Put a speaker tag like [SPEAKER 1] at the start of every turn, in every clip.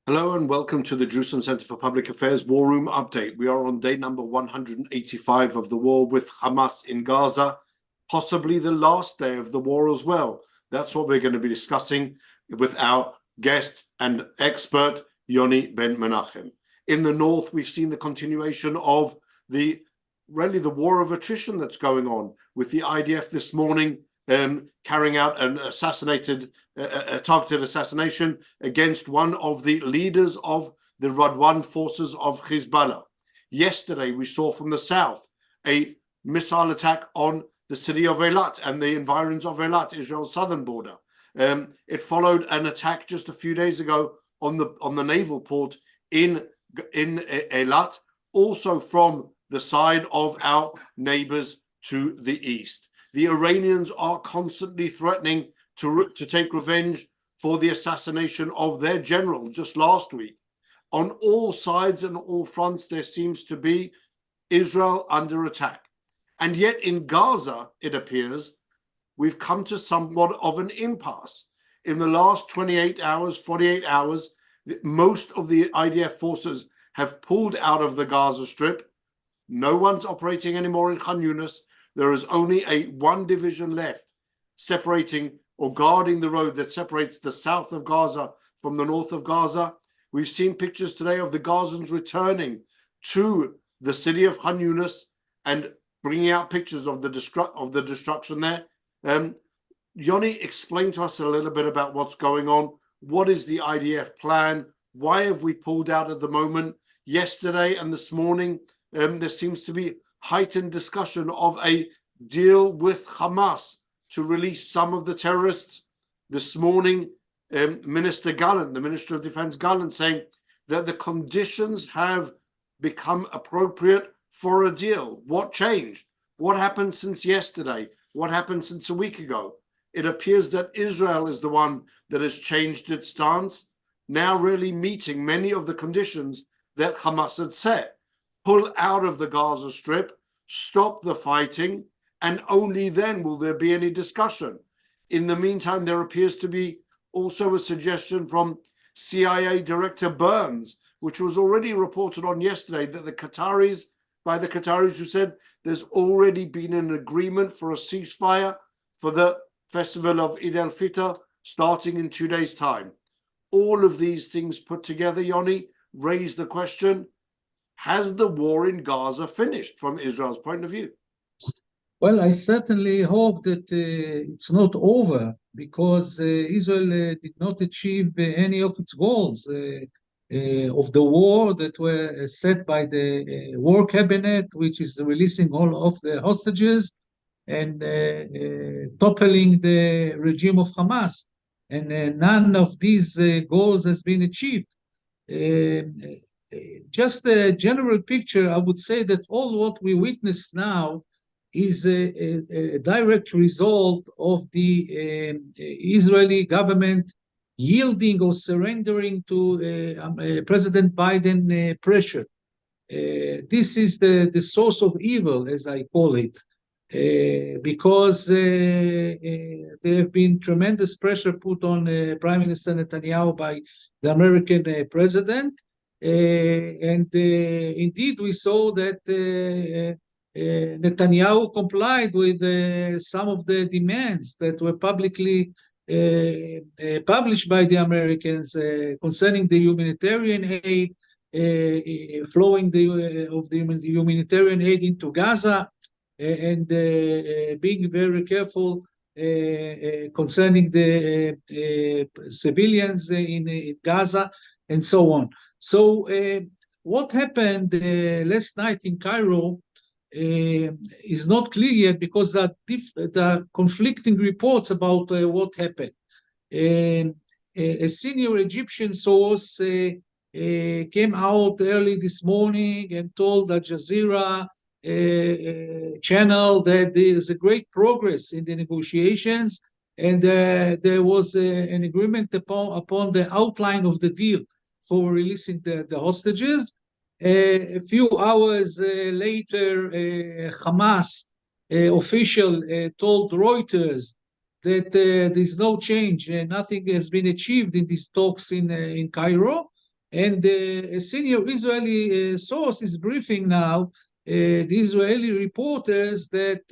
[SPEAKER 1] Hello and welcome to the Jerusalem Center for Public Affairs War Room Update. We are on day number 185 of the war with Hamas in Gaza, possibly the last day of the war as well. That's what we're going to be discussing with our guest and expert, Yoni Ben Menachem. In the north, we've seen the continuation of the war of attrition that's going on, with the IDF this morning carrying out a targeted assassination against one of the leaders of the Radwan forces of Hezbollah. Yesterday, we saw from the south a missile attack on the city of Eilat and the environs of Eilat, Israel's southern border. It followed an attack just a few days ago on the naval port in Eilat, also from the side of our neighbors to the east. The Iranians are constantly threatening to take revenge for the assassination of their general just last week. On all sides and all fronts, there seems to be Israel under attack. And yet in Gaza, it appears, we've come to somewhat of an impasse. In the last 48 hours, 48 hours, most of the IDF forces have pulled out of the Gaza Strip. No one's operating anymore in Khan Yunis. There is only one division left separating or guarding the road that separates the south of Gaza from the north of Gaza. We've seen pictures today of the Gazans returning to the city of Khan Yunis and bringing out pictures of the destruction there. Yoni, explain to us a little bit about what's going on. What is the IDF plan? Why have we pulled out at the moment? Yesterday and this morning, there seems to be heightened discussion of a deal with Hamas to release some of the terrorists. This morning, Minister Gallant, the Minister of Defense Gallant, saying that the conditions have become appropriate for a deal. What changed? What happened since yesterday? What happened since a week ago? It appears that Israel is the one that has changed its stance, now really meeting many of the conditions that Hamas had set. Pull out of the Gaza Strip, stop the fighting, and only then will there be any discussion. In the meantime, there appears to be also a suggestion from CIA Director Burns, which was already reported on yesterday, that the Qataris who said there's already been an agreement for a ceasefire for the festival of Eid al-Fitr starting in 2 days' time. All of these things put together, Yoni, raise the question, has the war in Gaza finished from Israel's point of view?
[SPEAKER 2] Well, I certainly hope that it's not over, because Israel did not achieve any of its goals of the war that were set by the war cabinet, which is releasing all of the hostages and toppling the regime of Hamas. And none of these goals has been achieved. Just a general picture, I would say that all what we witness now is a direct result of the Israeli government yielding or surrendering to President Biden pressure. This is the source of evil, as I call it, because there have been tremendous pressure put on Prime Minister Netanyahu by the American president. And indeed, we saw that Netanyahu complied with some of the demands that were publicly published by the Americans concerning the humanitarian aid, flowing of the humanitarian aid into Gaza, and being very careful concerning the civilians in Gaza, and so on. So what happened last night in Cairo is not clear yet, because there are conflicting reports about what happened. A senior Egyptian source came out early this morning and told Al Jazeera channel that there is a great progress in the negotiations, and there was an agreement upon the outline of the deal for releasing the hostages. A few hours later, Hamas official told Reuters that there's no change, nothing has been achieved in these talks in Cairo. And a senior Israeli source is briefing now the Israeli reporters that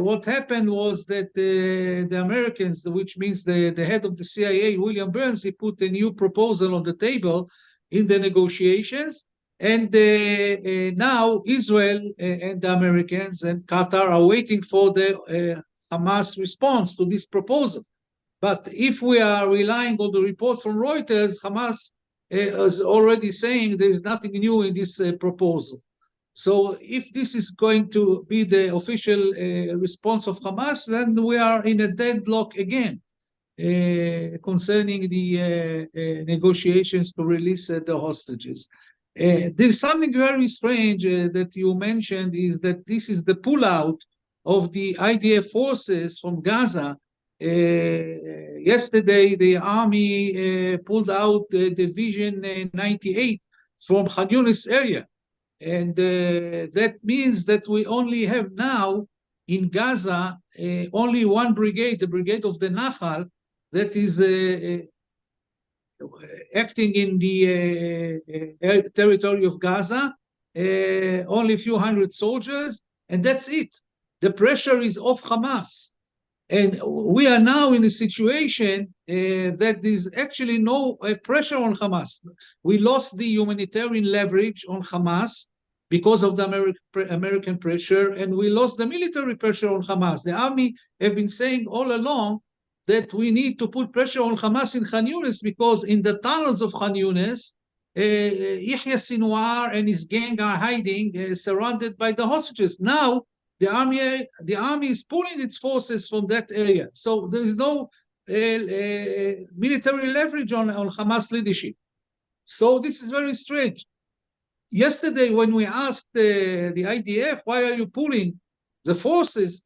[SPEAKER 2] what happened was that the Americans, which means the head of the CIA, William Burns, he put a new proposal on the table in the negotiations. And now Israel and the Americans and Qatar are waiting for the Hamas response to this proposal. But if we are relying on the report from Reuters, Hamas is already saying there is nothing new in this proposal. So if this is going to be the official response of Hamas, then we are in a deadlock again concerning the negotiations to release the hostages. There's something very strange that you mentioned, is that this is the pullout of the IDF forces from Gaza. Yesterday, the army pulled out Division 98 from Khan Yunis area. And that means that we only have now in Gaza only one brigade, the brigade of the Nahal, that is acting in the territory of Gaza, only a few hundred soldiers, and that's it. The pressure is off Hamas. And we are now in a situation that there's actually no pressure on Hamas. We lost the humanitarian leverage on Hamas because of the American pressure, and we lost the military pressure on Hamas. The army have been saying all along that we need to put pressure on Hamas in Khan Yunis, because in the tunnels of Khan Yunis, Yahya Sinwar and his gang are hiding, surrounded by the hostages. Now, the army is pulling its forces from that area. So there is no military leverage on Hamas leadership. So this is very strange. Yesterday, when we asked the IDF, why are you pulling the forces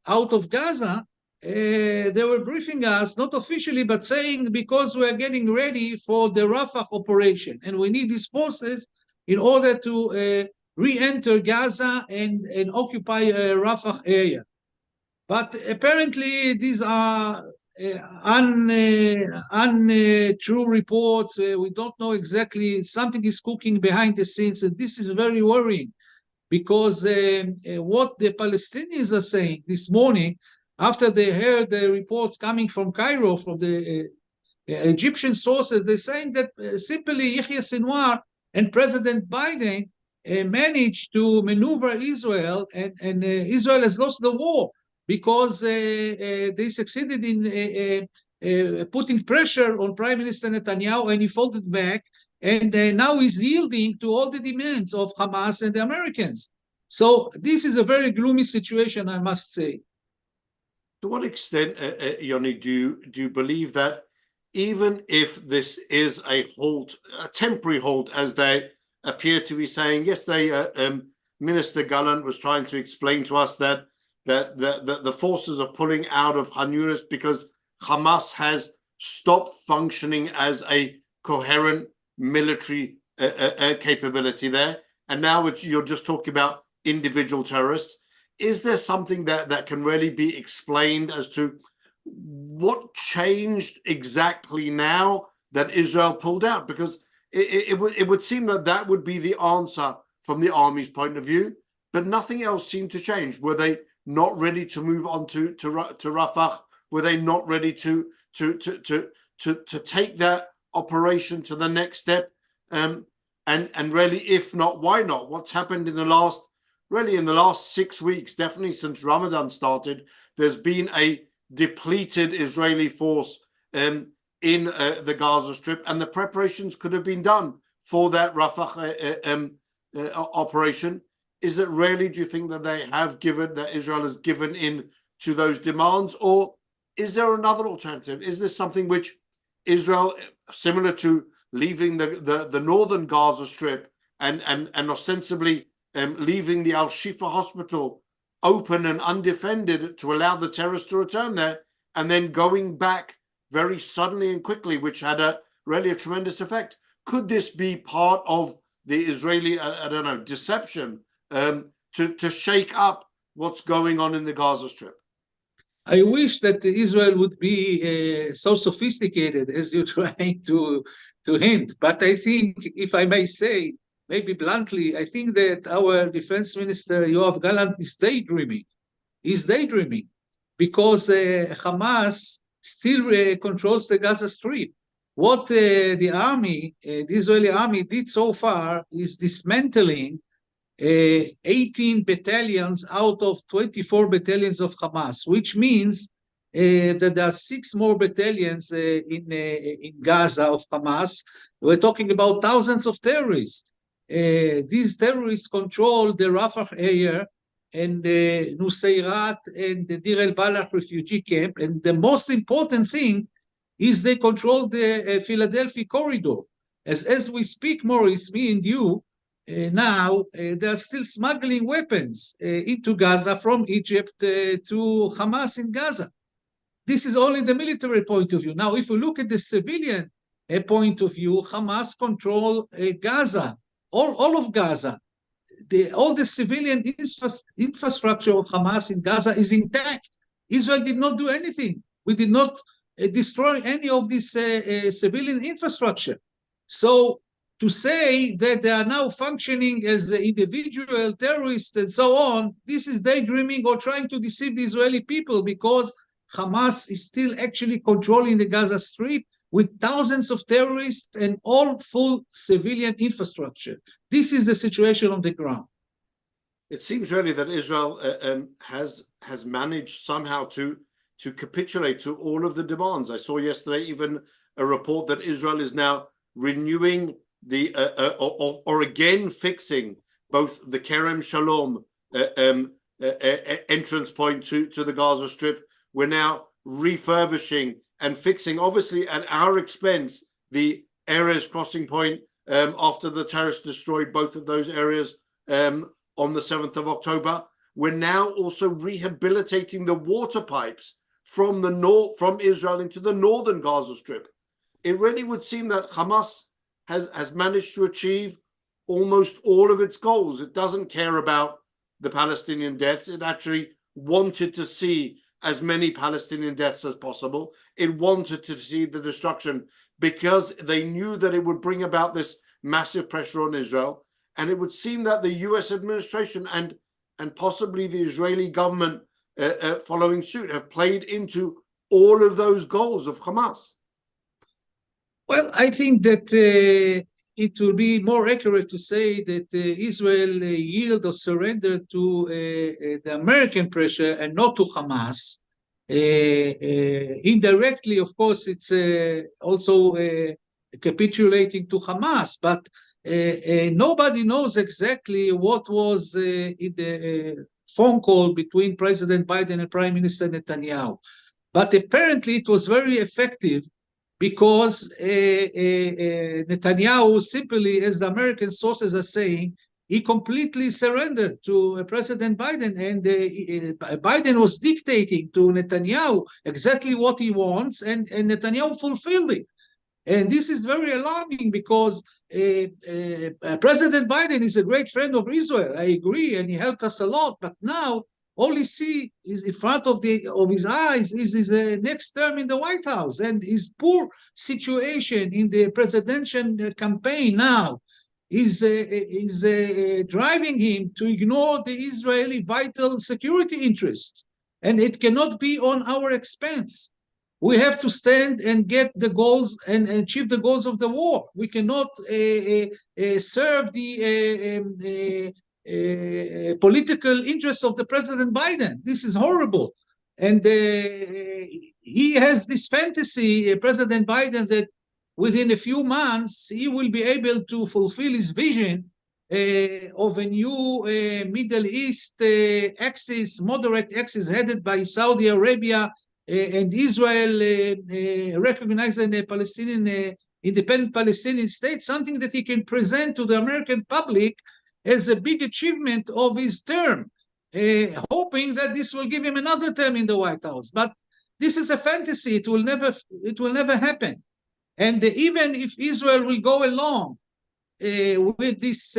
[SPEAKER 2] out of Gaza, they were briefing us, not officially, but saying because we are getting ready for the Rafah operation, and we need these forces in order to re-enter Gaza and occupy Rafah area. But apparently these are untrue reports. We don't know exactly. Something is cooking behind the scenes, and this is very worrying, because what the Palestinians are saying this morning, after they heard the reports coming from Cairo, from the Egyptian sources, they're saying that simply Yahya Sinwar and President Biden managed to maneuver Israel, and Israel has lost the war because they succeeded in putting pressure on Prime Minister Netanyahu, and he folded back, and now he's yielding to all the demands of Hamas and the Americans. So this is a very gloomy situation, I must say.
[SPEAKER 1] To what extent, Yoni, do you believe that even if this is a halt, a temporary halt, as they appear to be saying yesterday, Minister Gallant was trying to explain to us that the forces are pulling out of Khan Yunis because Hamas has stopped functioning as a coherent military capability there, and now you're just talking about individual terrorists. Is there something that can really be explained as to what changed exactly now that Israel pulled out? Because it would seem that would be the answer from the army's point of view, but nothing else seemed to change. Were they not ready to move on to Rafah? Were they not ready to take that operation to the next step? And really, if not, why not? What's happened in the last 6 weeks, definitely since Ramadan started, there's been a depleted Israeli force in the Gaza Strip, and the preparations could have been done for that Rafah operation. Is it really, do you think that Israel has given in to those demands, or is there another alternative? Is this something which Israel, similar to leaving the northern Gaza Strip and ostensibly leaving the Al-Shifa hospital open and undefended to allow the terrorists to return there, and then going back very suddenly and quickly, which had a tremendous effect? Could this be part of the Israeli, deception to shake up what's going on in the Gaza Strip?
[SPEAKER 2] I wish that Israel would be so sophisticated as you're trying to hint, but I think, if I may say, maybe bluntly, I think that our defense minister, Yoav Gallant, is daydreaming. He's daydreaming because Hamas still controls the Gaza Strip. What the army, the Israeli army, did so far is dismantling 18 battalions out of 24 battalions of Hamas, which means that there are 6 more battalions in Gaza of Hamas. We're talking about thousands of terrorists. These terrorists control the Rafah area and Nusayrat and the Deir el-Balah refugee camp. And the most important thing is they control the Philadelphia corridor. As we speak, Maurice, me and you, now they are still smuggling weapons into Gaza from Egypt to Hamas in Gaza. This is only the military point of view. Now, if we look at the civilian point of view, Hamas control Gaza, all of Gaza. All the civilian infrastructure of Hamas in Gaza is intact. Israel did not do anything. We did not destroy any of this civilian infrastructure. So to say that they are now functioning as individual terrorists and so on, this is daydreaming or trying to deceive the Israeli people, because Hamas is still actually controlling the Gaza Strip with thousands of terrorists and all full civilian infrastructure. This is the situation on the ground.
[SPEAKER 1] It seems really that Israel has managed somehow to capitulate to all of the demands. I saw yesterday even a report that Israel is now renewing the or again fixing both the Kerem Shalom entrance point to the Gaza Strip. We're now refurbishing and fixing, obviously at our expense, the Erez crossing point after the terrorists destroyed both of those areas on the 7th of October. We're now also rehabilitating the water pipes from the north, from Israel into the northern Gaza Strip. It really would seem that Hamas has managed to achieve almost all of its goals. It doesn't care about the Palestinian deaths. It actually wanted to see as many Palestinian deaths as possible. It wanted to see the destruction because they knew that it would bring about this massive pressure on Israel. And it would seem that the US administration and possibly the Israeli government following suit have played into all of those goals of Hamas.
[SPEAKER 2] Well, I think that it will be more accurate to say that Israel yield or surrender to the American pressure and not to Hamas. Indirectly, of course, it's also capitulating to Hamas, but nobody knows exactly what was in the phone call between President Biden and Prime Minister Netanyahu. But apparently it was very effective, because Netanyahu simply, as the American sources are saying, he completely surrendered to President Biden, and Biden was dictating to Netanyahu exactly what he wants, and Netanyahu fulfilled it. And this is very alarming, because President Biden is a great friend of Israel. I agree, and he helped us a lot, but now all he sees is in front of his eyes is his next term in the White House, and his poor situation in the presidential campaign now is driving him to ignore the Israeli vital security interests, and it cannot be on our expense. We have to stand and get the goals and achieve the goals of the war. We cannot serve the political interests of the President Biden. This is horrible. And he has this fantasy, President Biden, that within a few months, he will be able to fulfill his vision of a new Middle East axis, moderate axis headed by Saudi Arabia and Israel, recognizing a Palestinian, independent Palestinian state, something that he can present to the American public as a big achievement of his term, hoping that this will give him another term in the White House. But this is a fantasy. It will never happen. And even if Israel will go along with this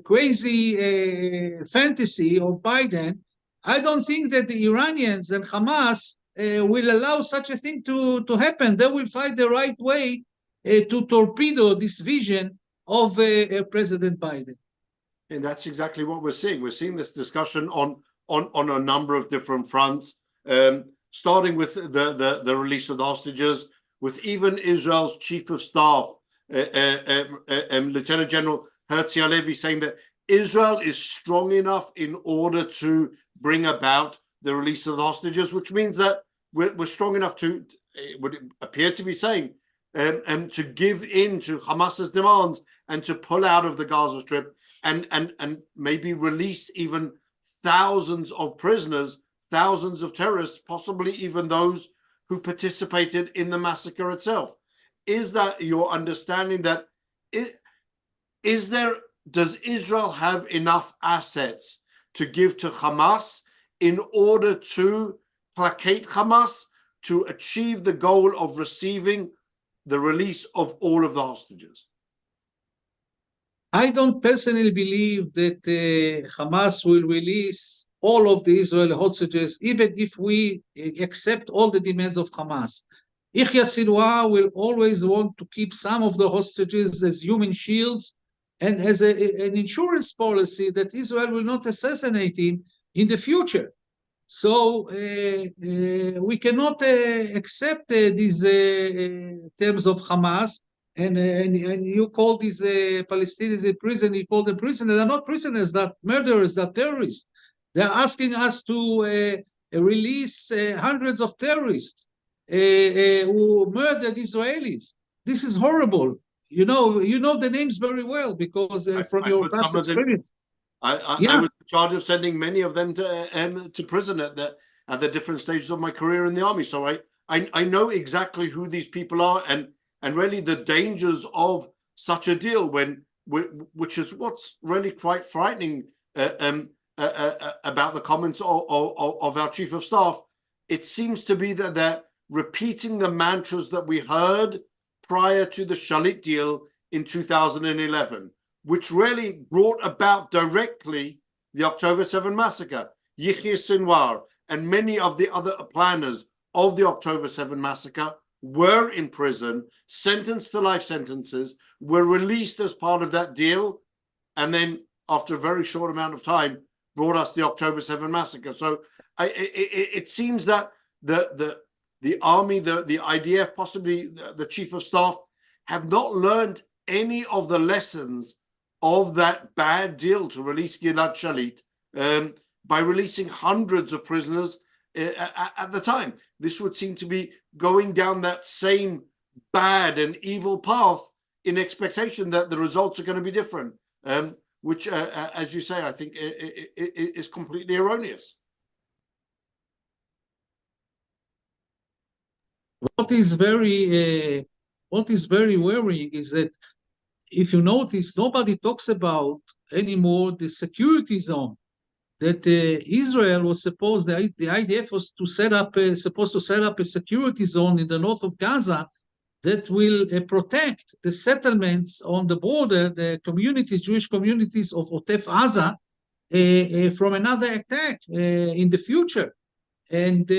[SPEAKER 2] crazy fantasy of Biden, I don't think that the Iranians and Hamas will allow such a thing to happen. They will find the right way to torpedo this vision of President Biden.
[SPEAKER 1] And that's exactly what we're seeing. We're seeing this discussion on a number of different fronts, starting with the release of the hostages, with even Israel's chief of staff, Lieutenant General Herzi Halevi, saying that Israel is strong enough in order to bring about the release of the hostages, which means that we're strong enough to, it would appear to be saying, to give in to Hamas's demands and to pull out of the Gaza Strip and maybe release even thousands of prisoners, thousands of terrorists, possibly even those who participated in the massacre itself. Is that your understanding? That does Israel have enough assets to give to Hamas in order to placate Hamas, to achieve the goal of receiving the release of all of the hostages?
[SPEAKER 2] I don't personally believe that Hamas will release all of the Israeli hostages, even if we accept all the demands of Hamas. Yahya Sinwar will always want to keep some of the hostages as human shields and as an insurance policy that Israel will not assassinate him in the future. So we cannot accept these terms of Hamas. And you call these Palestinians in prison, you call them prisoners. They're not prisoners, they're murderers, they're terrorists. They're asking us to release hundreds of terrorists who murdered Israelis. This is horrible. You know the names very well because from your past experience.
[SPEAKER 1] I was in charge of sending many of them to prison at the different stages of my career in the army. So I know exactly who these people are and really the dangers of such a deal, which is what's really quite frightening about the comments of our chief of staff. It seems to be that they're repeating the mantras that we heard prior to the Shalit deal in 2011, which really brought about directly the October 7 massacre. Yahya Sinwar and many of the other planners of the October 7 massacre were in prison, sentenced to life sentences, were released as part of that deal, and then after a very short amount of time brought us the October 7 massacre. So it seems that the army, the IDF, possibly the chief of staff, have not learned any of the lessons of that bad deal to release Gilad Shalit by releasing hundreds of prisoners at the time. This would seem to be going down that same bad and evil path in expectation that the results are going to be different, which, as you say, I think is completely erroneous.
[SPEAKER 2] What is very worrying is that if you notice, nobody talks about anymore the security zone that Israel was supposed, the IDF was to supposed to set up a security zone in the north of Gaza that will protect the settlements on the border, the communities, Jewish communities of Otef Aza from another attack in the future. And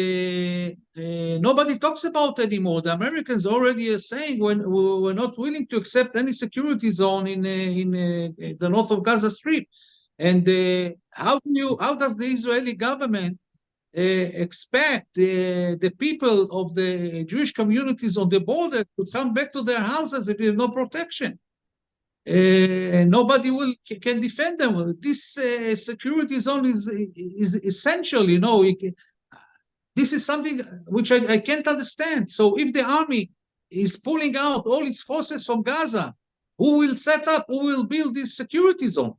[SPEAKER 2] nobody talks about it anymore. The Americans already are saying we're not willing to accept any security zone in the north of Gaza Strip. And how does the Israeli government expect the people of the Jewish communities on the border to come back to their houses if there's no protection? Nobody can defend them. This security zone is essential, you know. This is something which I can't understand. So if the army is pulling out all its forces from Gaza, who will build this security zone?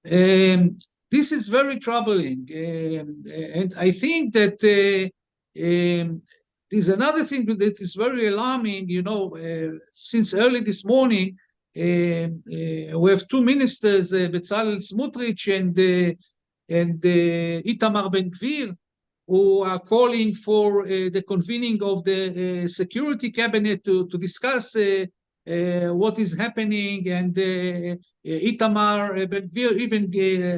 [SPEAKER 2] This is very troubling. And I think that there's another thing that is very alarming. You know, since early this morning, we have two ministers, Bezalel Smotrich and Itamar Ben Gvir, who are calling for the convening of the security cabinet to discuss what is happening. And Itamar Ben Gvir even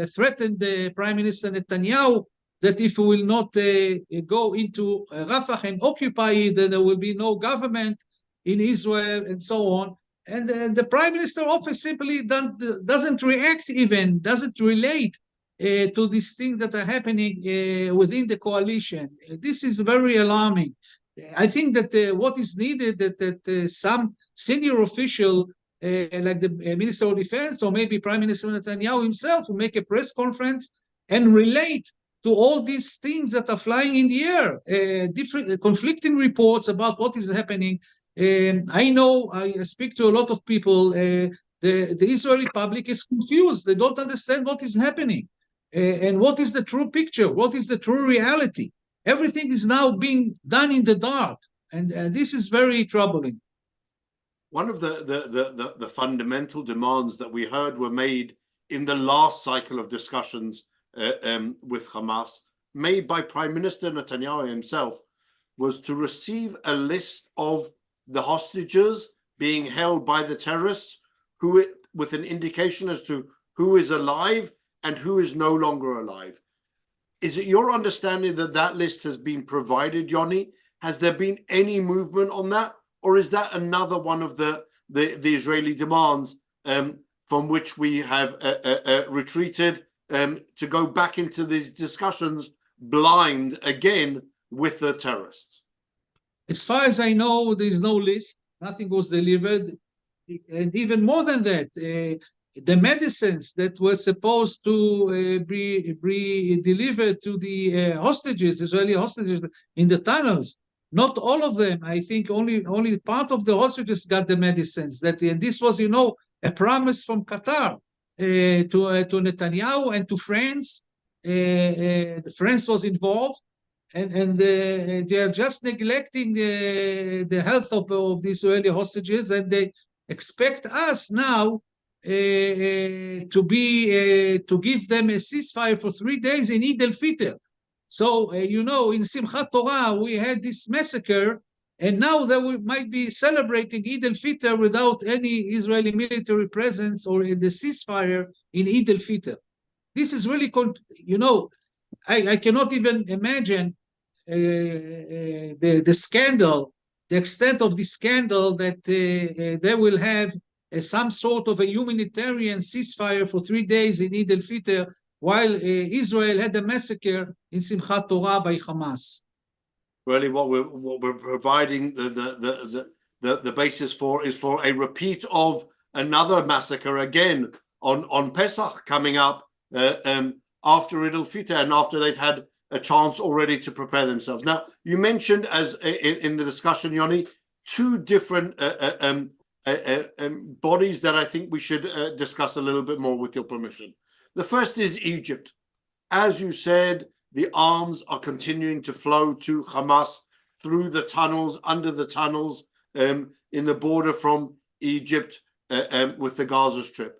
[SPEAKER 2] threatened Prime Minister Netanyahu that if we will not go into Rafah and occupy it, then there will be no government. in Israel and so on. And the prime minister office simply doesn't react even, doesn't relate to these things that are happening within the coalition. This is very alarming. I think that what is needed that some senior official like the Minister of Defense or maybe Prime Minister Netanyahu himself will make a press conference and relate to all these things that are flying in the air, different conflicting reports about what is happening. I know, I speak to a lot of people, the Israeli public is confused. They don't understand what is happening and what is the true picture, what is the true reality. Everything is now being done in the dark, and this is very troubling.
[SPEAKER 1] One of the fundamental demands that we heard were made in the last cycle of discussions with Hamas, made by Prime Minister Netanyahu himself, was to receive a list of the hostages being held by the terrorists, with an indication as to who is alive and who is no longer alive. Is it your understanding that that list has been provided, Yoni? Has there been any movement on that? Or is that another one of the Israeli demands from which we have retreated to go back into these discussions blind again with the terrorists?
[SPEAKER 2] As far as I know, there is no list. Nothing was delivered. And even more than that, the medicines that were supposed to be delivered to the hostages, Israeli hostages in the tunnels, not all of them. I think only part of the hostages got the medicines. And this was, a promise from Qatar to Netanyahu and to France. France was involved, and they are just neglecting the health of the Israeli hostages, and they expect us now to give them a ceasefire for 3 days in Eid al-Fitr. So, in Simchat Torah, we had this massacre, and now they might be celebrating Eid al-Fitr without any Israeli military presence or the ceasefire in Eid al-Fitr. This is really, I cannot even imagine the scandal, the extent of the scandal that they will have some sort of a humanitarian ceasefire for 3 days in Eid al-Fitr, while Israel had a massacre in Simchat Torah by Hamas.
[SPEAKER 1] Really, what we're providing the basis for is for a repeat of another massacre again on Pesach coming up after Eid al-Fitr and after they've had a chance already to prepare themselves. Now, you mentioned as in the discussion, Yoni, two different bodies that I think we should discuss a little bit more with your permission. The first is Egypt. As you said, the arms are continuing to flow to Hamas through the tunnels, under the tunnels, in the border from Egypt with the Gaza Strip.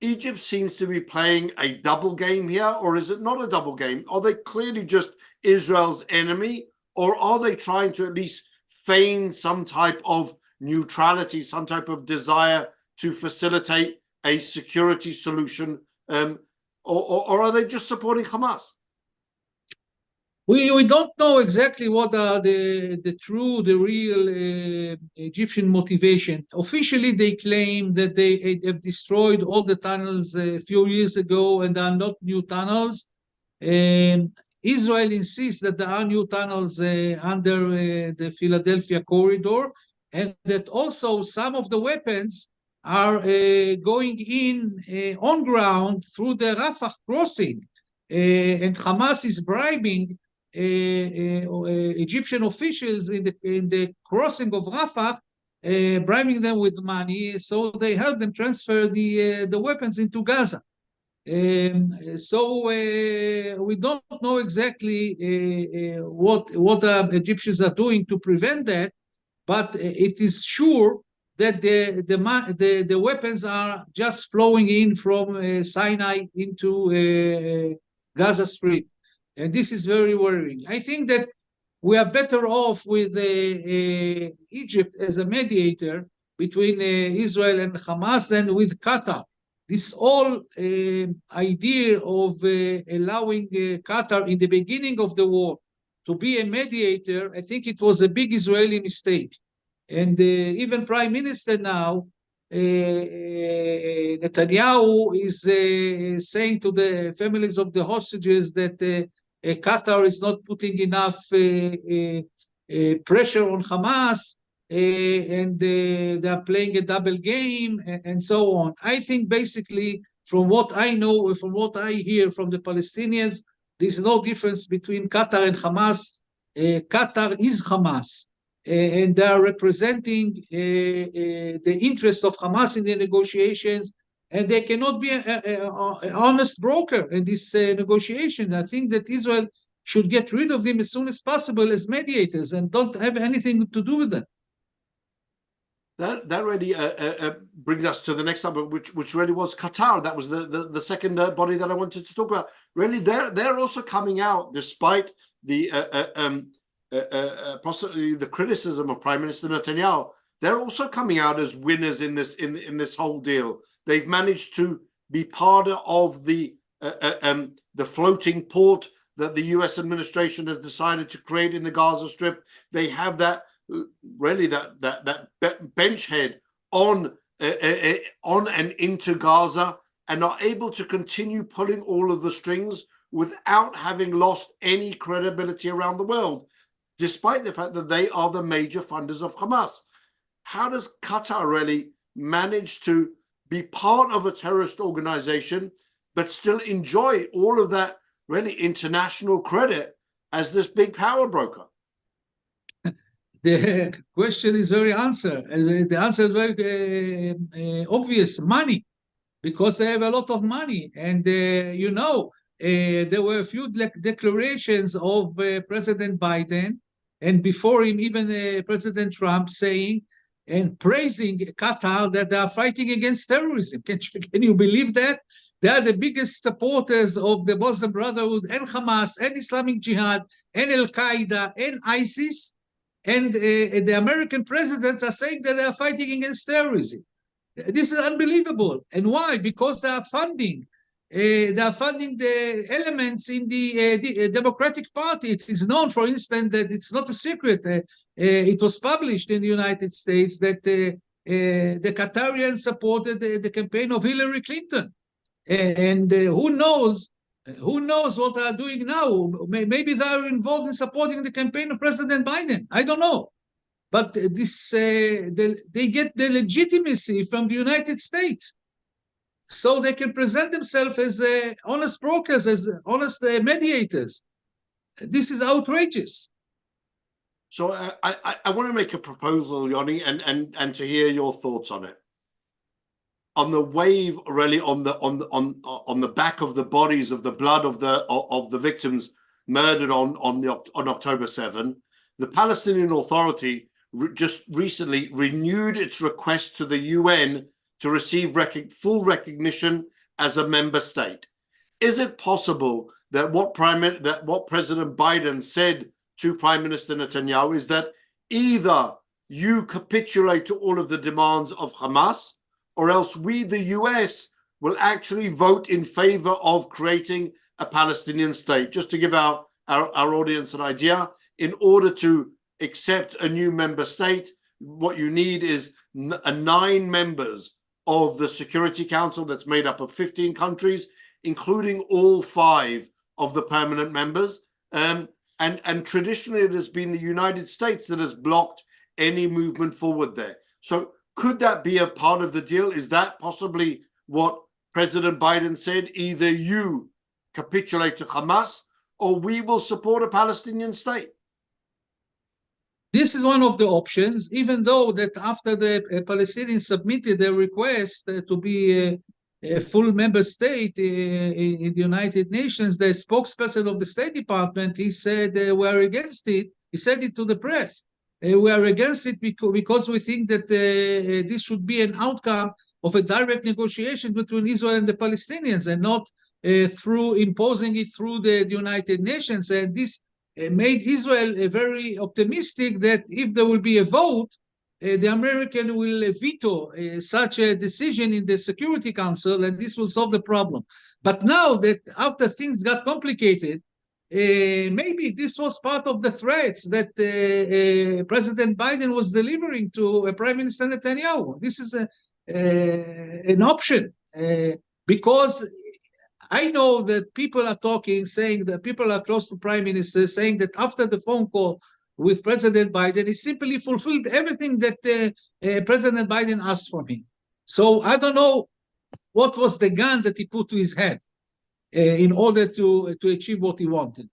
[SPEAKER 1] Egypt seems to be playing a double game here, or is it not a double game? Are they clearly just Israel's enemy, or are they trying to at least feign some type of neutrality, some type of desire to facilitate a security solution, or are they just supporting Hamas?
[SPEAKER 2] We don't know exactly what are the real Egyptian motivation. Officially, they claim that they have destroyed all the tunnels a few years ago and there are not new tunnels. Israel insists that there are new tunnels under the Philadelphia corridor, and that also some of the weapons are going in on ground through the Rafah crossing. And Hamas is bribing Egyptian officials in the crossing of Rafah, bribing them with money, so they help them transfer the weapons into Gaza. So we don't know exactly what Egyptians are doing to prevent that, but it is sure that the weapons are just flowing in from Sinai into Gaza Strip. And this is very worrying. I think that we are better off with Egypt as a mediator between Israel and Hamas than with Qatar. This whole idea of allowing Qatar in the beginning of the war to be a mediator, I think it was a big Israeli mistake. And even Prime Minister now, Netanyahu is saying to the families of the hostages that Qatar is not putting enough pressure on Hamas, and they are playing a double game, and so on. I think basically, from what I know, from what I hear from the Palestinians, there's no difference between Qatar and Hamas. Qatar is Hamas, and they are representing the interests of Hamas in the negotiations, and they cannot be an honest broker in this negotiation. I think that Israel should get rid of them as soon as possible as mediators and don't have anything to do with them.
[SPEAKER 1] That really brings us to the next number, which really was Qatar. That was the second body that I wanted to talk about. Really, they're also coming out despite the possibly the criticism of Prime Minister Netanyahu. They're also coming out as winners in this whole deal. They've managed to be part of the floating port that the U.S. administration has decided to create in the Gaza Strip. They have that benchhead on and into Gaza, and are able to continue pulling all of the strings without having lost any credibility around the world, despite the fact that they are the major funders of Hamas. How does Qatar really manage to be part of a terrorist organization, but still enjoy all of that really international credit as this big power broker?
[SPEAKER 2] The question is very answer. The answer is very obvious: money, because they have a lot of money. And there were a few declarations of President Biden, and before him even President Trump, saying and praising Qatar that they are fighting against terrorism. Can you believe that? They are the biggest supporters of the Muslim Brotherhood and Hamas and Islamic Jihad and Al-Qaeda and ISIS. And the American presidents are saying that they are fighting against terrorism. This is unbelievable. And why? Because they are funding. They are funding the elements in the Democratic Party. It is known, for instance, that it's not a secret. It was published in the United States that the Qatarians supported the campaign of Hillary Clinton. And who knows what they are doing now? Maybe they are involved in supporting the campaign of President Biden. I don't know. But they get the legitimacy from the United States. So they can present themselves as honest brokers, as honest mediators. This is outrageous.
[SPEAKER 1] So I want to make a proposal, Yoni, and to hear your thoughts on it. On the wave, really, on the back of the bodies of the blood of the victims murdered on October 7, the Palestinian Authority just recently renewed its request to the UN to receive full recognition as a member state. Is it possible that what President Biden said to Prime Minister Netanyahu is that either you capitulate to all of the demands of Hamas, or else we, the US, will actually vote in favor of creating a Palestinian state? Just to give our audience an idea, in order to accept a new member state, what you need is 9 members of the Security Council that's made up of 15 countries, including all 5 of the permanent members. And traditionally, it has been the United States that has blocked any movement forward there. So could that be a part of the deal? Is that possibly what President Biden said? Either you capitulate to Hamas, or we will support a Palestinian state.
[SPEAKER 2] This is one of the options, even though that after the Palestinians submitted their request to be a full member state in the United Nations, the spokesperson of the State Department, he said we are against it. He said it to the press. We are against it because we think that this should be an outcome of a direct negotiation between Israel and the Palestinians, and not through imposing it through the United Nations. And this made Israel very optimistic that if there will be a vote, the American will veto such a decision in the Security Council, and this will solve the problem. But now that after things got complicated, maybe this was part of the threats that President Biden was delivering to Prime Minister Netanyahu. This is an option because I know that people are talking, saying that people are close to Prime Minister, saying that after the phone call with President Biden, he simply fulfilled everything that President Biden asked from him. So I don't know what was the gun that he put to his head in order to achieve what he wanted.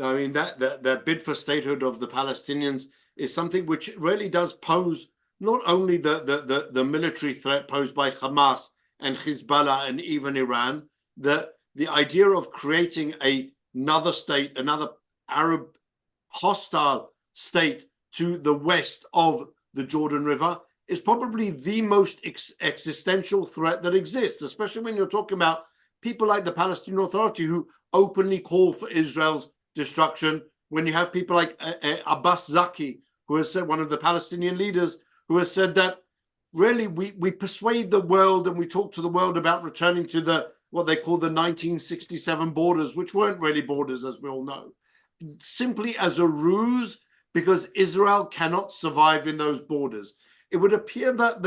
[SPEAKER 1] I mean, that bid for statehood of the Palestinians is something which really does pose not only the military threat posed by Hamas and Hezbollah and even Iran, the idea of creating another state, another Arab hostile state to the west of the Jordan River is probably the most existential threat that exists, especially when you're talking about people like the Palestinian Authority who openly call for Israel's destruction, when you have people like Abbas Zaki, who has said, one of the Palestinian leaders, who has said that really we persuade the world and we talk to the world about returning to what they call the 1967 borders, which weren't really borders, as we all know, simply as a ruse because Israel cannot survive in those borders. It would appear that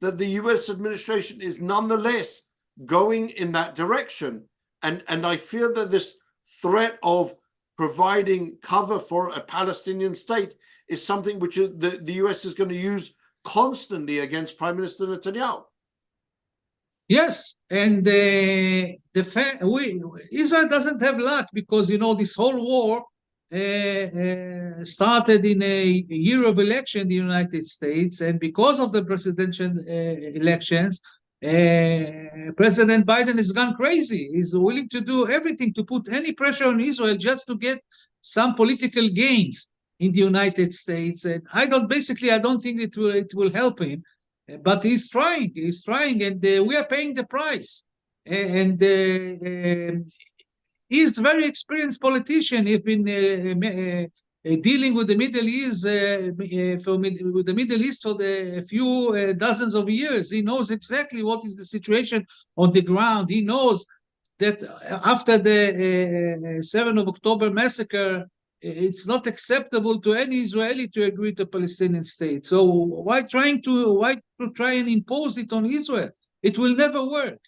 [SPEAKER 1] the US administration is nonetheless going in that direction. And I fear that this threat of providing cover for a Palestinian state is something which the US is going to use constantly against Prime Minister Netanyahu.
[SPEAKER 2] Yes, and Israel doesn't have luck because, you know, this whole war started in a year of election in the United States, and because of the presidential elections, President Biden has gone crazy. He's willing to do everything to put any pressure on Israel just to get some political gains in the United States. And I don't think it will help him, but he's trying, and we are paying the price. And he's a very experienced politician. He's been dealing with the Middle East for a few dozens of years. He knows exactly what is the situation on the ground. He knows that after the 7th of October massacre, it's not acceptable to any Israeli to agree to a Palestinian state. So why try and impose it on Israel? It will never work.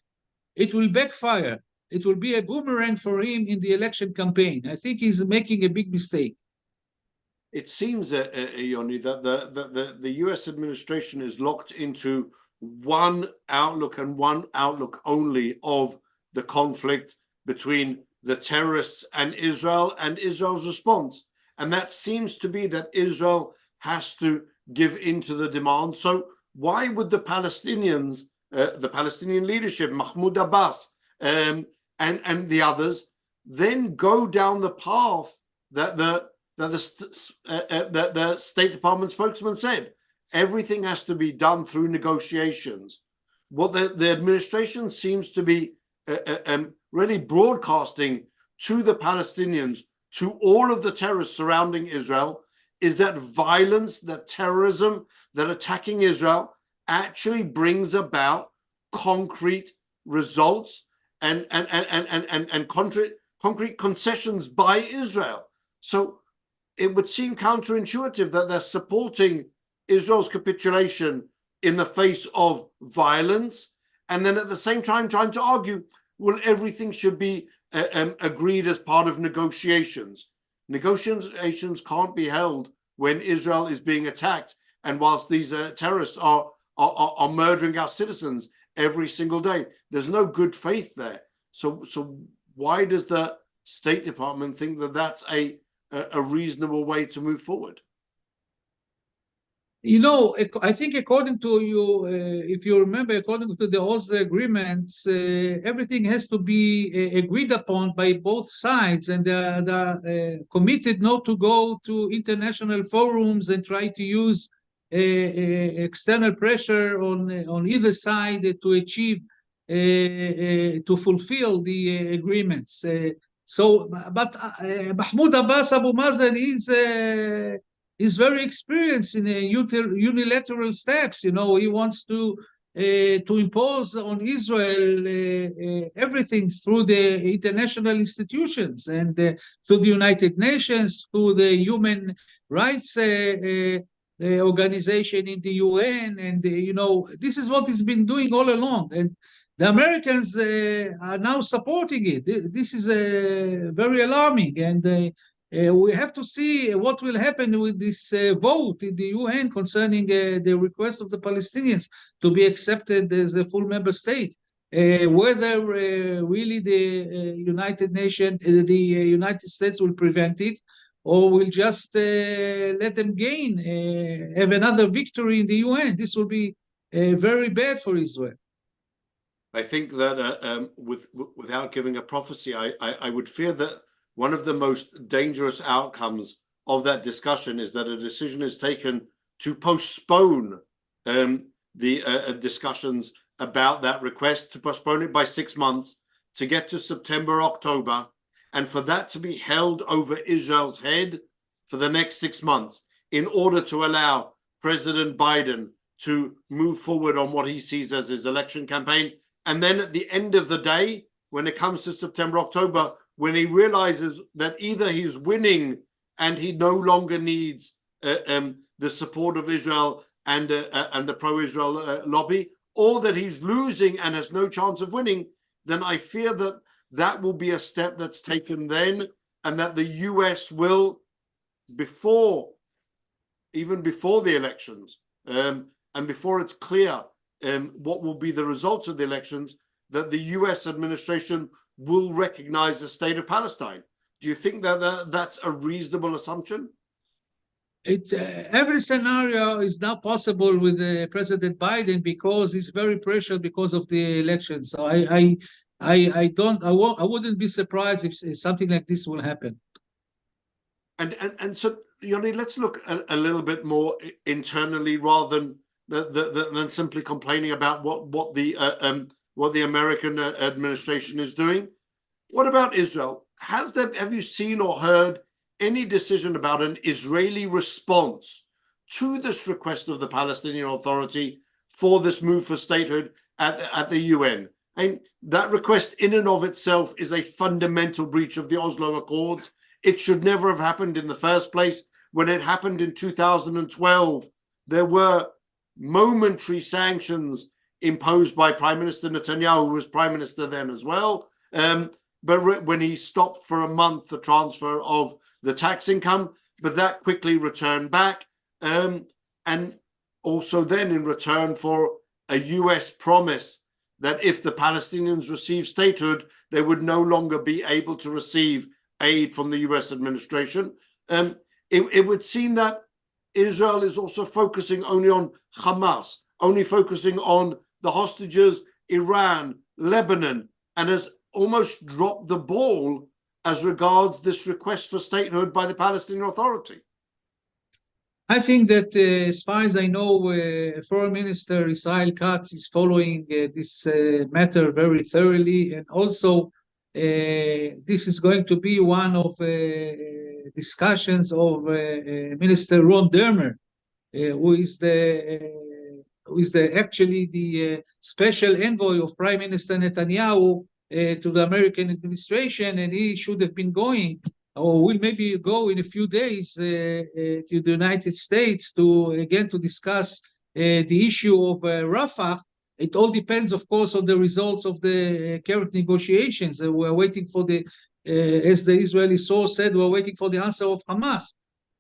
[SPEAKER 2] It will backfire. It will be a boomerang for him in the election campaign. I think he's making a big mistake.
[SPEAKER 1] It seems, Yoni, that the US administration is locked into one outlook and one outlook only of the conflict between the terrorists and Israel's response. And that seems to be that Israel has to give in to the demand. So why would the Palestinians, the Palestinian leadership, Mahmoud Abbas, and the others, then go down the path that the State Department spokesman said? Everything has to be done through negotiations. What the administration seems to be really broadcasting to the Palestinians, to all of the terrorists surrounding Israel, is that violence, that terrorism, that attacking Israel actually brings about concrete results and concrete concessions by Israel. So it would seem counterintuitive that they're supporting Israel's capitulation in the face of violence, and then at the same time trying to argue, well, everything should be agreed as part of negotiations. Negotiations can't be held when Israel is being attacked, and whilst these terrorists are murdering our citizens every single day. There's no good faith there. So why does the State Department think that that's a reasonable way to move forward?
[SPEAKER 2] You know, I think according to you, if you remember, according to the Oslo agreements, everything has to be agreed upon by both sides, and they're committed not to go to international forums and try to use external pressure on either side to achieve, to fulfill the agreements. But Mahmoud Abbas Abu Mazen is very experienced in unilateral steps. You know, he wants to to impose on Israel everything through the international institutions and through the United Nations, through the human rights organization in the UN. And, this is what it's been doing all along. And the Americans are now supporting it. This is very alarming. And we have to see what will happen with this vote in the UN concerning the request of the Palestinians to be accepted as a full member state. Whether really the United States will prevent it, or will just let them have another victory in the UN. This will be very bad for Israel.
[SPEAKER 1] I think that without giving a prophecy, I would fear that one of the most dangerous outcomes of that discussion is that a decision is taken to postpone the discussions about that request, to postpone it by 6 months, to get to September, October, and for that to be held over Israel's head for the next 6 months in order to allow President Biden to move forward on what he sees as his election campaign. And then at the end of the day, when it comes to September, October, when he realizes that either he's winning and he no longer needs the support of Israel and the pro-Israel lobby, or that he's losing and has no chance of winning, then I fear that that will be a step that's taken then, and that the US will, even before the elections, and before it's clear what will be the results of the elections, that the US administration will recognize the state of Palestine. Do you think that that's a reasonable assumption?
[SPEAKER 2] Every scenario is now possible with President Biden because he's very pressured because of the election. So I wouldn't be surprised if something like this will happen.
[SPEAKER 1] And so, Yoni, let's look a little bit more internally rather than simply complaining about what the American administration is doing. What about Israel? Have you seen or heard any decision about an Israeli response to this request of the Palestinian Authority for this move for statehood at the UN? And that request in and of itself is a fundamental breach of the Oslo Accords. It should never have happened in the first place. When it happened in 2012, there were momentary sanctions imposed by Prime Minister Netanyahu, who was Prime Minister then as well. But when he stopped for a month the transfer of the tax income, but that quickly returned back. And also then in return for a US promise that if the Palestinians receive statehood, they would no longer be able to receive aid from the US administration. It would seem that Israel is also focusing only on Hamas, only focusing on the hostages, Iran, Lebanon, and has almost dropped the ball as regards this request for statehood by the Palestinian Authority.
[SPEAKER 2] I think that as far as I know, Foreign Minister Israel Katz is following this matter very thoroughly, and also this is going to be one of discussions of Minister Ron Dermer, who is actually the special envoy of Prime Minister Netanyahu to the American administration, and he should have been going, or will maybe go in a few days to the United States to discuss the issue of Rafah. It all depends, of course, on the results of the current negotiations. We're waiting for as the Israeli source said, we're waiting for the answer of Hamas.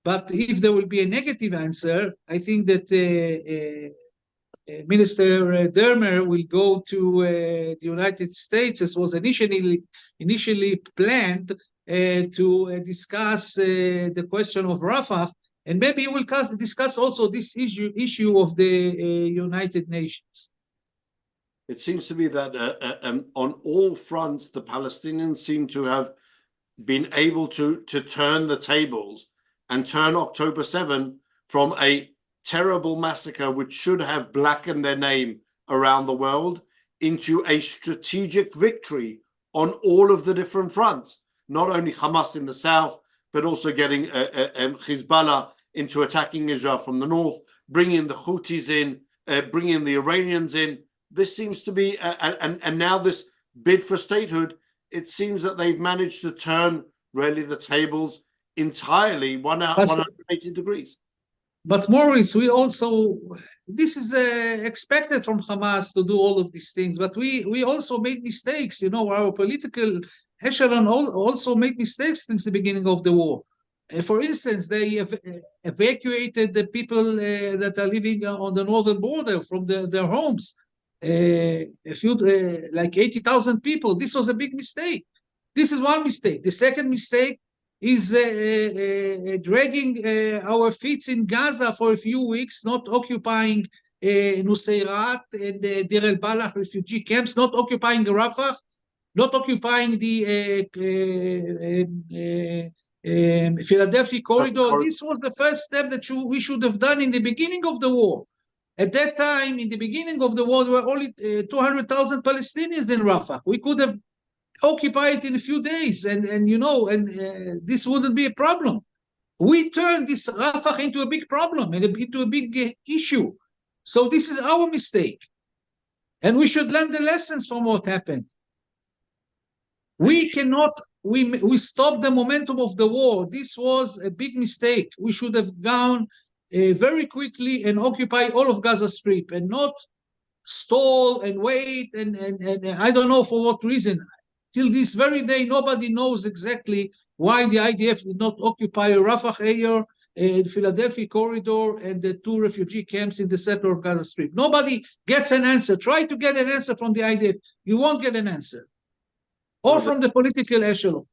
[SPEAKER 2] But if there will be a negative answer, I think that Minister Dermer will go to the United States, as was initially planned, to discuss the question of Rafah, and maybe he will discuss also this issue of the United Nations.
[SPEAKER 1] It seems to me that on all fronts, the Palestinians seem to have been able to turn the tables and turn October 7 from a terrible massacre which should have blackened their name around the world into a strategic victory on all of the different fronts. Not only Hamas in the south, but also getting Hezbollah into attacking Israel from the north, bringing the Houthis in, bringing the Iranians in, this seems to be, and now this bid for statehood, it seems that they've managed to turn really the tables entirely 180 degrees.
[SPEAKER 2] But Maurice, we also, this is expected from Hamas to do all of these things, but we also made mistakes. You know, our political echelon also made mistakes since the beginning of the war. For instance, they evacuated the people that are living on the northern border from their homes. Like 80,000 people. This was a big mistake. This is one mistake. The second mistake is dragging our feet in Gaza for a few weeks, not occupying Nusayrat and Deir el-Balah refugee camps, not occupying Rafah, not occupying the Philadelphia corridor. This was the first step that we should have done in the beginning of the war. At that time, in the beginning of the war, there were only 200,000 Palestinians in Rafah. We could have occupied it in a few days, and this wouldn't be a problem. We turned this Rafah into a big problem and into a big issue. So this is our mistake, and we should learn the lessons from what happened. We cannot. We stopped the momentum of the war. This was a big mistake. We should have gone very quickly and occupy all of Gaza Strip and not stall and wait and I don't know for what reason. Till this very day, nobody knows exactly why the IDF did not occupy Rafah area, the Philadelphia corridor, and the 2 refugee camps in the center of Gaza Strip. Nobody gets an answer. Try to get an answer from the IDF. You won't get an answer. Or from the political echelon.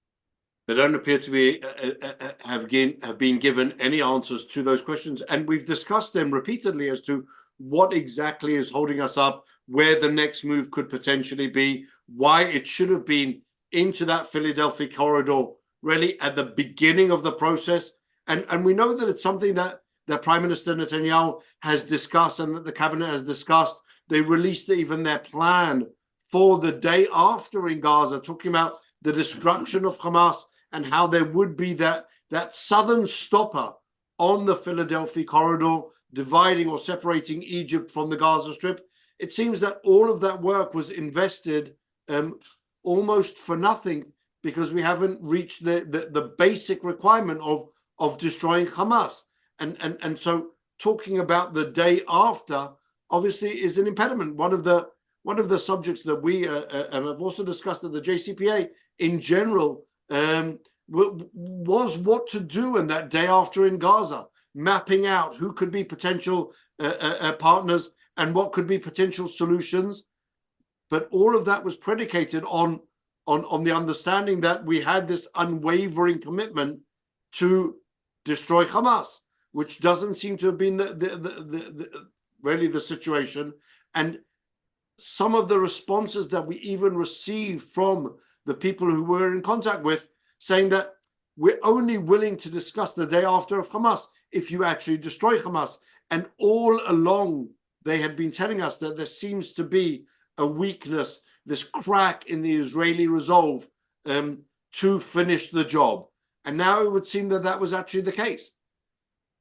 [SPEAKER 1] They don't appear to be have been given any answers to those questions, and we've discussed them repeatedly as to what exactly is holding us up, where the next move could potentially be, why it should have been into that Philadelphia corridor really at the beginning of the process, and we know that it's something that Prime Minister Netanyahu has discussed and that the cabinet has discussed. They released even their plan for the day after in Gaza, talking about the destruction of Hamas and how there would be that southern stopper on the Philadelphia corridor, dividing or separating Egypt from the Gaza Strip. It seems that all of that work was invested almost for nothing, because we haven't reached the basic requirement of destroying Hamas. And so talking about the day after obviously is an impediment. One of the subjects that we have also discussed at the JCPA in general was what to do in that day after in Gaza, mapping out who could be potential partners and what could be potential solutions. But all of that was predicated on the understanding that we had this unwavering commitment to destroy Hamas, which doesn't seem to have been really the situation. And some of the responses that we even received from the people who we're in contact with, saying that we're only willing to discuss the day after of Hamas if you actually destroy Hamas. And all along, they had been telling us that there seems to be a weakness, this crack in the Israeli resolve to finish the job. And now it would seem that that was actually the case.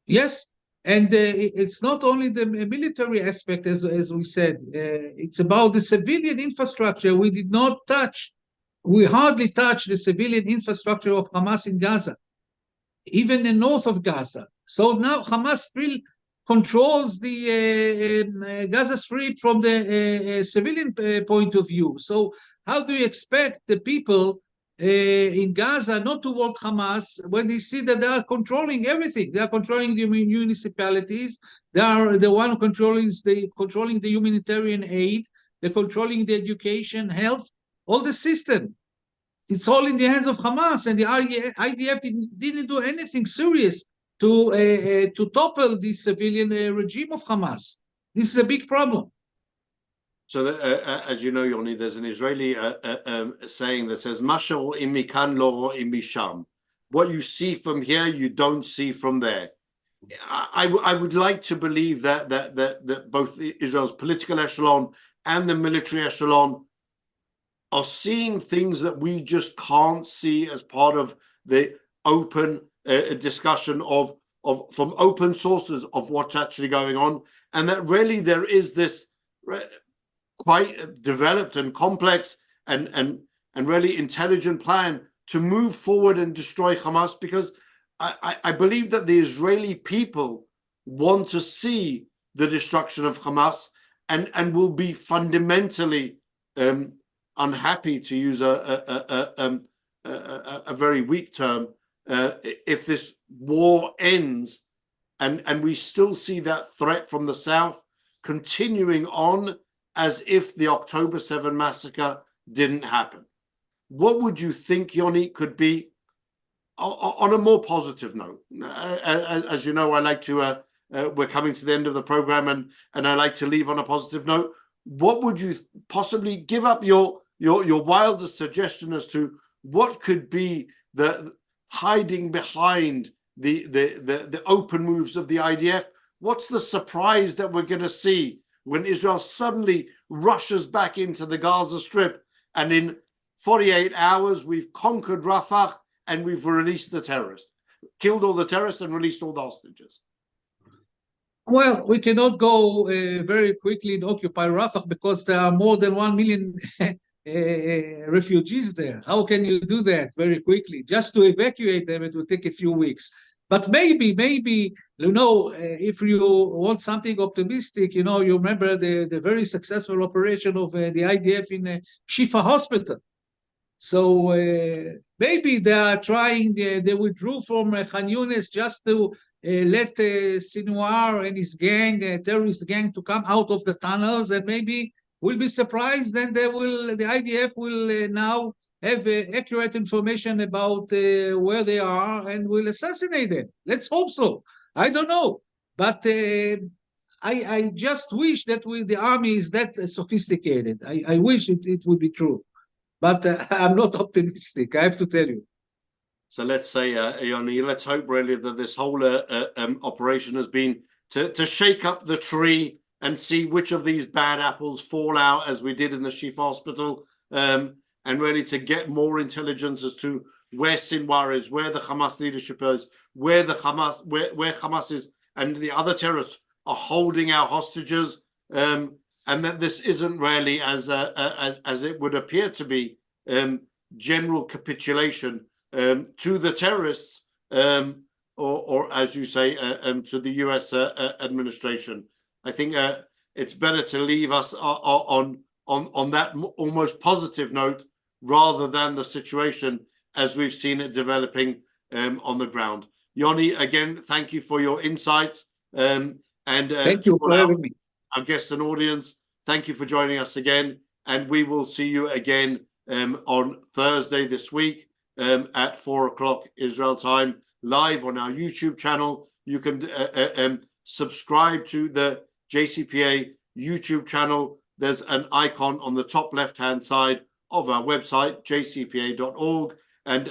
[SPEAKER 1] Yes.
[SPEAKER 2] And it's not only the military aspect, as we said, it's about the civilian infrastructure. We did not touch, we hardly touched the civilian infrastructure of Hamas in Gaza, even in north of Gaza. So now Hamas still controls the Gaza Strip from the civilian point of view. So how do you expect the people in Gaza not to want Hamas when they see that they are controlling everything? They are controlling the municipalities. They are the one controlling the humanitarian aid. They're controlling the education, health, all the system. It's all in the hands of Hamas, and the IDF didn't do anything serious to topple the civilian regime of Hamas. This is a big problem.
[SPEAKER 1] So, as you know, Yoni, there's an Israeli saying that says, "Masha ro'im mikan lo ro'im misham." What you see from here, you don't see from there. I would like to believe that both Israel's political echelon and the military echelon are seeing things that we just can't see as part of the open discussion from open sources of what's actually going on, and that really there is this quite developed and complex and really intelligent plan to move forward and destroy Hamas, because I believe that the Israeli people want to see the destruction of Hamas and will be fundamentally unhappy, to use a very weak term, if this war ends and we still see that threat from the south continuing on as if the October 7 massacre didn't happen. What would you think, Yoni, could be, on a more positive note? As you know, I like to, we're coming to the end of the program, and I like to leave on a positive note. What would you possibly give up your wildest suggestion as to what could be the hiding behind the open moves of the IDF? What's the surprise that we're going to see when Israel suddenly rushes back into the Gaza Strip, and in 48 hours we've conquered Rafah and we've released the terrorists, killed all the terrorists and released all the hostages?
[SPEAKER 2] Well, we cannot go very quickly and occupy Rafah because there are more than 1 million refugees there. How can you do that very quickly? Just to evacuate them, it will take a few weeks. But maybe, you know, if you want something optimistic, you know, you remember the very successful operation of the IDF in Shifa Hospital. So maybe they are trying, they withdrew from Khan Yunis just to let Sinwar and his gang, terrorist gang, to come out of the tunnels, and maybe we'll be surprised, and the IDF will now have accurate information about where they are and will assassinate them. Let's hope so. I don't know. But I just wish that the army is that sophisticated. I wish it would be true. But I'm not optimistic, I have to tell you.
[SPEAKER 1] So let's say, Yoni, let's hope really that this whole operation has been to shake up the tree and see which of these bad apples fall out, as we did in the Shifa Hospital, and really to get more intelligence as to where Sinwar is, where the Hamas leadership is, where Hamas is, and the other terrorists are holding our hostages, and that this isn't really as it would appear to be, general capitulation to the terrorists, or as you say, to the US administration. I think it's better to leave us on that almost positive note, rather than the situation as we've seen it developing on the ground. Yoni, again, thank you for your insights, and
[SPEAKER 2] thank you for having me.
[SPEAKER 1] Our guests and audience, thank you for joining us again, and we will see you again on Thursday this week at 4 o'clock Israel time, live on our YouTube channel. You can subscribe to the JCPA YouTube channel. There's an icon on the top left-hand side of our website, jcpa.org, and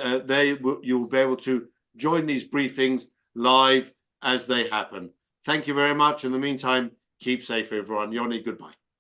[SPEAKER 1] you'll be able to join these briefings live as they happen. Thank you very much. In the meantime, keep safe, everyone. Yoni, goodbye.